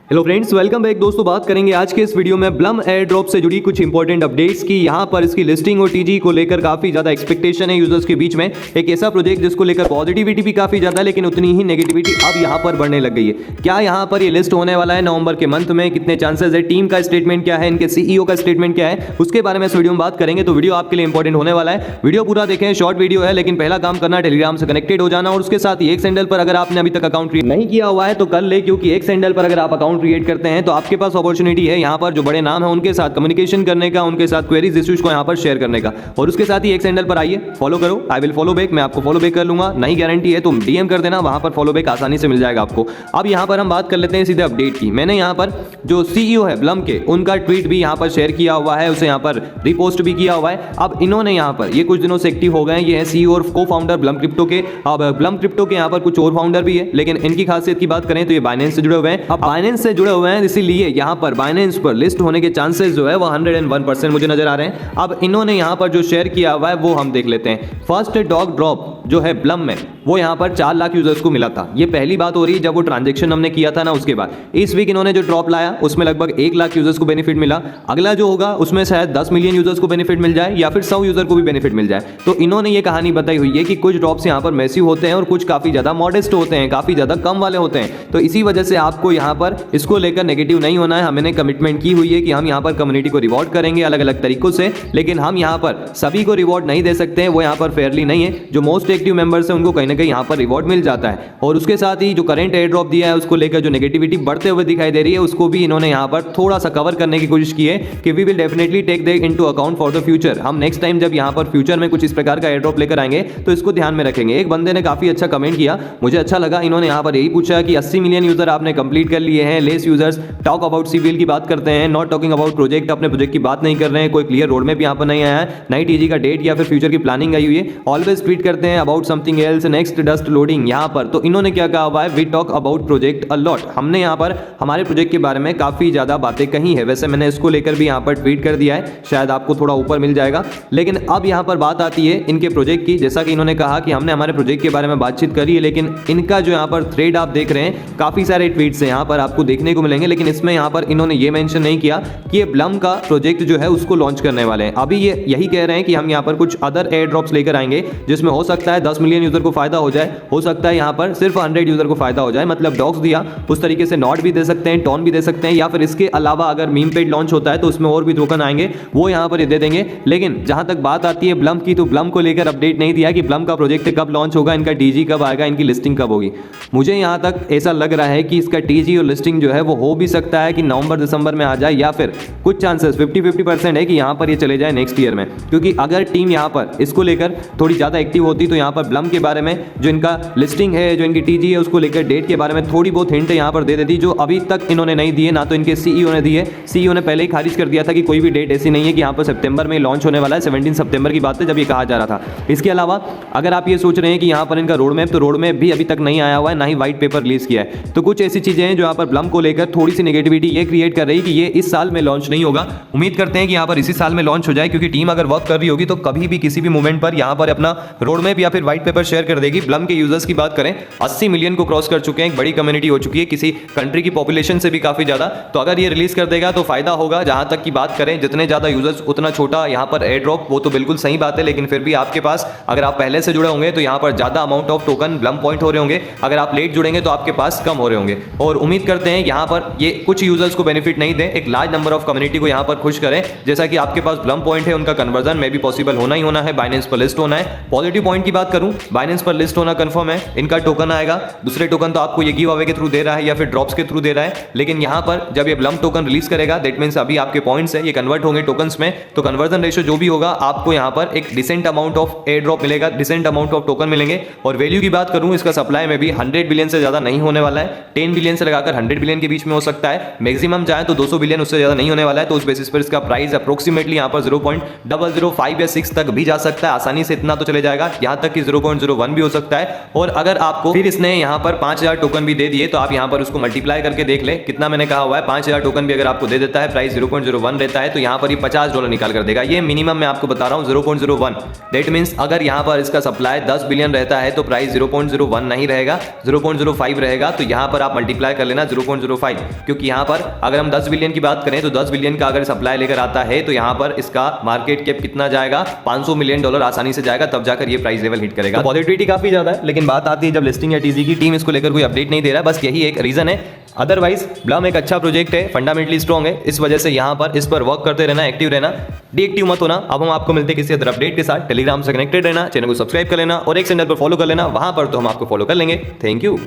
Hello friends, welcome back. दोस्तों, बात करेंगे आज के इस वीडियो में ब्लम एयर ड्रॉप से जुड़ी कुछ इंपॉर्टेंट अपडेट्स की। यहाँ पर इसकी लिस्टिंग और टीजी को लेकर काफी ज्यादा एक्सपेक्टेशन है यूजर्स के बीच में। एक ऐसा प्रोजेक्ट जिसको लेकर पॉजिटिविटी भी काफी ज्यादा है, लेकिन उतनी ही नेगेटिविटी अब यहाँ पर बढ़ने लग गई है। क्या यहाँ पर ये लिस्ट होने वाला है नवंबर के मंथ में? कितने चांसेस है? टीम का स्टेटमेंट क्या है? इनके सीईओ का स्टेटमेंट क्या है? उसके बारे में इस वीडियो में बात करेंगे। तो वीडियो आपके लिए इंपॉर्टेंट होने वाला है। वीडियो पूरा देखें, शॉर्ट वीडियो है, लेकिन पहला काम करना टेलीग्राम से कनेक्टेड हो जाना, और उसके साथ ही एक सैंडल पर अगर आपने अभी तक अकाउंट क्रिएट नहीं किया हुआ है तो कर ले, क्योंकि एक सैंडल पर अगर आप अकाउंट क्रिएट करते हैं तो आपके पास अपॉर्चुनिटी है यहाँ पर जो बड़े नाम है उनके साथ कम्युनिकेशन करने का, उनके साथ क्वेरीज इश्यूज को यहाँ पर शेयर करने का। और उसके साथ ही एक सैंडल पर आइए, फॉलो करो, आई विल फॉलो बैक, मैं आपको फॉलो बैक कर लूंगा। नहीं गारंटी है, तुम डीएम कर देना, वहां पर फॉलो बैक आसानी से मिल जाएगा आपको। अब यहाँ पर हम बात कर लेते हैं सीधे अपडेट की। मैंने यहाँ पर जो सीईओ है ब्लम के, उनका ट्वीट भी यहाँ पर शेयर किया हुआ है, उसे यहाँ पर रिपोस्ट भी किया हुआ है। अब इन्होंने यहाँ पर ये कुछ दिनों से एक्टिव हो गए हैं। ये है सीईओ और को फाउंडर ब्लम क्रिप्टो के। अब ब्लम क्रिप्टो के यहाँ पर कुछ और फाउंडर भी है, लेकिन इनकी खासियत की बात करें तो ये बाइनेंस से जुड़े हुए हैं। अब बाइनेंस से जुड़े हुए हैं, इसीलिए यहाँ पर बाइनेंस पर लिस्ट होने के चांसेस जो है वो 101% मुझे नजर आ रहे हैं। अब इन्होंने यहाँ पर जो शेयर किया हुआ है वो हम देख लेते हैं। फर्स्ट डॉग ड्रॉप जो है ब्लम में, वो यहाँ पर 4 लाख यूजर्स को मिला था। ये पहली बात हो रही है जब वो ट्रांजेक्शन हमने किया था ना, उसके बाद इस वीक इन्होंने जो ड्रॉप लाया उसमें लगभग 1 लाख यूजर्स को बेनिफिट मिला। अगला जो होगा उसमें शायद 10 मिलियन यूजर्स को बेनिफिट मिल जाए, या फिर 100 यूजर को भी बेनिफिट मिल जाए। तो इन्होंने ये कहानी बताई हुई है कि कुछ ड्रॉप्स यहाँ पर मैसिव होते हैं और कुछ काफी ज्यादा मॉडेस्ट होते हैं, काफी ज्यादा कम वाले होते हैं। तो इसी वजह से आपको यहाँ पर इसको लेकर नेगेटिव नहीं होना है। हमने कमिटमेंट की हुई है कि हम यहाँ पर कम्युनिटी को रिवॉर्ड करेंगे अलग अलग तरीकों से, लेकिन हम यहाँ पर सभी को रिवॉर्ड नहीं दे सकते हैं, वो यहाँ पर फेयरली नहीं है। जो मोस्ट एक्टिव मेंबर्स हैं उनको कहीं ना कहीं यहाँ पर रिवॉर्ड मिल जाता है। और उसके साथ ही जो करंट एयर ड्रॉप दिया है उसको लेकर जो नेगेटिविटी बढ़ते हुए दिखाई दे रही है, उसको भी इन्होंने यहाँ पर थोड़ा सा कवर करने की कोशिश की है कि we will definitely take that into account for the future. हम नेक्स्ट टाइम जब यहाँ पर फ्यूचर में कुछ इस प्रकार का एयर ड्रॉप लेकर आएंगे तो इसको ध्यान में रखेंगे। एक बंदे ने काफी अच्छा कमेंट किया, मुझे अच्छा लगा। इन्होंने यहाँ पर यही पूछा कि 80 मिलियन यूजर आपने कंप्लीट कर लिए हैं, less users talk about CVL की बात करते हैं, नॉट टॉकिंग अबाउट प्रोजेक्ट, अपने प्रोजेक्ट की बात नहीं कर रहे हैं, कोई क्लियर रोड मैप यहाँ पर नहीं आया है, नई टीजी का डेट या फिर फ्यूचर की प्लानिंग आई हुई है, ऑलवेज ट्वीट करते हैं about something else, next dust loading. यहाँ पर तो इन्होंने क्या कहा हुआ है, we talk about project a lot. हमने यहाँ पर हमारे प्रोजेक्ट के बारे में काफी ज्यादा बातें कही है। वैसे मैंने इसको लेकर भी यहाँ पर ट्वीट कर दिया है, शायद आपको थोड़ा ऊपर मिल जाएगा। लेकिन अब यहाँ पर बात आती है इनके प्रोजेक्ट की। जैसा कि इन्होंने कहा कि हमने हमारे प्रोजेक्ट के बारे में बातचीत करी है, लेकिन इनका जो यहाँ पर थ्रेड आप देख रहे हैं, काफी सारे ट्वीट्स हैं यहाँ पर आपको देखने को मिलेंगे, लेकिन इसमें यहाँ पर इन्होंने ये मेंशन नहीं किया कि ये ब्लम का प्रोजेक्ट जो है उसको लॉन्च करने वाले हैं। अभी ये यही कह रहे हैं कि हम यहाँ पर कुछ अदर एयर ड्रॉप्स लेकर आएंगे जिसमें हो सकता है 10 मिलियन यूजर को फायदा हो जाए, हो सकता है यहाँ पर सिर्फ 100 यूजर को फायदा हो जाए। मतलब डॉक्स दिया उस तरीके से नॉट भी दे सकते हैं, टॉन भी दे सकते हैं, या फिर इसके अलावा अगर मीम पेड लॉन्च होता है तो उसमें और भी टोकन आएंगे, वो यहाँ पर दे देंगे। लेकिन जहां तक बात आती है ब्लम की, तो ब्लम को लेकर अपडेट नहीं दिया कि ब्लम का प्रोजेक्ट कब लॉन्च होगा, इनका टीजी कब आएगा, इनकी लिस्टिंग कब होगी। मुझे यहाँ तक ऐसा लग रहा है कि इसका टीजी और लिस्टिंग जो है वो हो भी सकता है कि नवंबर दिसंबर में आ जाए, या फिर कुछ चांसेस 50-50% है कि यहाँ पर ये चले जाए नेक्स्ट ईयर में। क्योंकि अगर टीम यहाँ पर इसको लेकर थोड़ी ज़्यादा एक्टिव होती तो यहाँ पर ब्लम के बारे में, जो इनका लिस्टिंग है, जो इनकी टीजी है, उसको लेकर डेट के बारे में थोड़ी बहुत हिंट यहाँ पर दे देती, जो अभी तक इन्होंने नहीं दिए। ना तो इनके सीईओ ने दी है, सीईओ ने पहले ही खारिज कर दिया था कि कोई भी डेट ऐसी नहीं है कि यहाँ पर सितंबर में लॉन्च होने वाला है। 17 सितंबर की बात है जब ये कहा जा रहा था। इसके अलावा अगर आप ये सोच रहे हैं कि यहाँ पर इनका रोड मैप, तो रोड मैप भी अभी तक नहीं आया हुआ है, ना ही व्हाइट पेपर रिलीज किया है। तो कुछ ऐसी चीजें हैं जो यहाँ पर ब्लम को लेकर थोड़ी सी नेगेटिविटी ये क्रिएट कर रही है कि ये इस साल में लॉन्च नहीं होगा। उम्मीद करते हैं कि यहाँ पर इसी साल में लॉन्च हो जाए, क्योंकि टीम अगर वर्क कर रही होगी तो कभी भी किसी भी मोमेंट पर यहाँ पर अपना रोड मैप या फिर व्हाइट पेपर शेयर कर देगी। ब्लम के यूजर्स की बात करें, 80 मिलियन को क्रॉस कर चुके हैं, एक बड़ी कम्युनिटी हो चुकी है, किसी कंट्री की पॉपुलेशन से भी काफी ज्यादा। तो अगर ये रिलीज कर देगा तो फायदा होगा। जहां तक की बात करें, जितने ज्यादा यूजर्स उतना छोटा यहाँ पर एयर ड्रॉप, वो तो बिल्कुल सही बात है, लेकिन फिर भी आपके पास अगर आप पहले से जुड़े होंगे तो यहाँ पर ज्यादा amount of token Blum point हो रहे होंगे, अगर आप लेट जुड़ेंगे तो आपके पास कम हो रहे होंगे। और उम्मीद करते हैं यहाँ पर ये कुछ यूजर्स को बेनिफिट नहीं दे, एक लार्ज नंबर ऑफ कम्युनिटी को यहाँ पर खुश करें। जैसा कि आपके पास ब्लम पॉइंट है, उनका कन्वर्जन में भी पॉसिबल होना ही होना है, बाइनेंस पर लिस्ट होना है। पॉजिटिव पॉइंट की बात करूं, बाइनेंस पर लिस्ट होना कंफर्म है, इनका टोकन आएगा। दूसरे टोकन तो आपको ये गिव अवे के थ्रू दे रहा है या फिर ड्रॉप्स के थ्रू दे रहा है, लेकिन यहाँ पर जब ये ब्लम टोकन रिलीज करेगा, दैट मींस अभी आपके पॉइंट्स है ये कन्वर्ट होंगे टोकन्स में, तो कन्वर्जन रेशियो जो भी होगा आपको यहाँ पर एक decent amount of air drop मिलेगा, डिसेंट अमाउंट ऑफ टोकन मिलेंगे। और वैल्यू की बात करूं, इसका सप्लाई में भी 100 बिलियन से ज्यादा नहीं होने वाला है, 10 बिलियन से लगाकर 100 बिलियन के बीच में हो सकता है, मैक्सिमम चाहे तो 200 बिलियन, उससे ज्यादा नहीं होने वाला है। तो उस बेसिस पर इसका प्राइस अप्रोक्सीमेटली यहाँ पर 0.005 या 6 तक भी जा सकता है, आसानी से इतना तो चले जाएगा, यहाँ तक कि 0.01 भी हो सकता है। और अगर आपको फिर इसने यहाँ पर 5000 टोकन भी दे दिए तो आप यहाँ पर उसको मल्टीप्लाई करके देख ले कितना मैंने कहा हुआ है। 5000 टोकन भी अगर आपको दे देता है, प्राइस 0.01 रहता है, तो यहाँ पर ये $50 निकाल कर देगा। ये मिनिमम मैं आपको बता रहा हूँ 0.01। दैट मीन्स अगर यहाँ पर इसका सप्लाई 10 बिलियन रहता है तो प्राइस 0.01 नहीं रहेगा, 0.05 रहेगा। तो यहाँ पर आप मल्टीप्लाई कर लेना 0.05, क्योंकि यहाँ पर अगर हम 10 बिलियन की बात करें तो 10 बिलियन का अगर सप्लाई लेकर आता है तो यहाँ पर इसका मार्केट कैप कितना जाएगा, $500 मिलियन आसानी से जाएगा, तब जाकर ये प्राइस लेवल हिट करेगा। पॉजिटिविटी काफी ज्यादा है, लेकिन बात आती है जब लिस्टिंग या टीजी की टीम इसको लेकर कोई अपडेट नहीं दे रहा है, बस यही एक रीजन है। अदरवाइज ब्लम एक अच्छा प्रोजेक्ट है, फंडामेंटली स्ट्रॉन्ग है, इस वजह से यहाँ पर इस पर वर्क करते रहना, एक्टिव रहना, डीएक्टिव मत होना। अब हम आपको मिलते हैं किसी अदर अपडेट के साथ। टेलीग्राम से कनेक्टेड रहना, चैनल को सब्सक्राइब कर लेना और एक चैनल पर फॉलो कर लेना, वहां पर तो हम आपको फॉलो कर लेंगे। Thank you.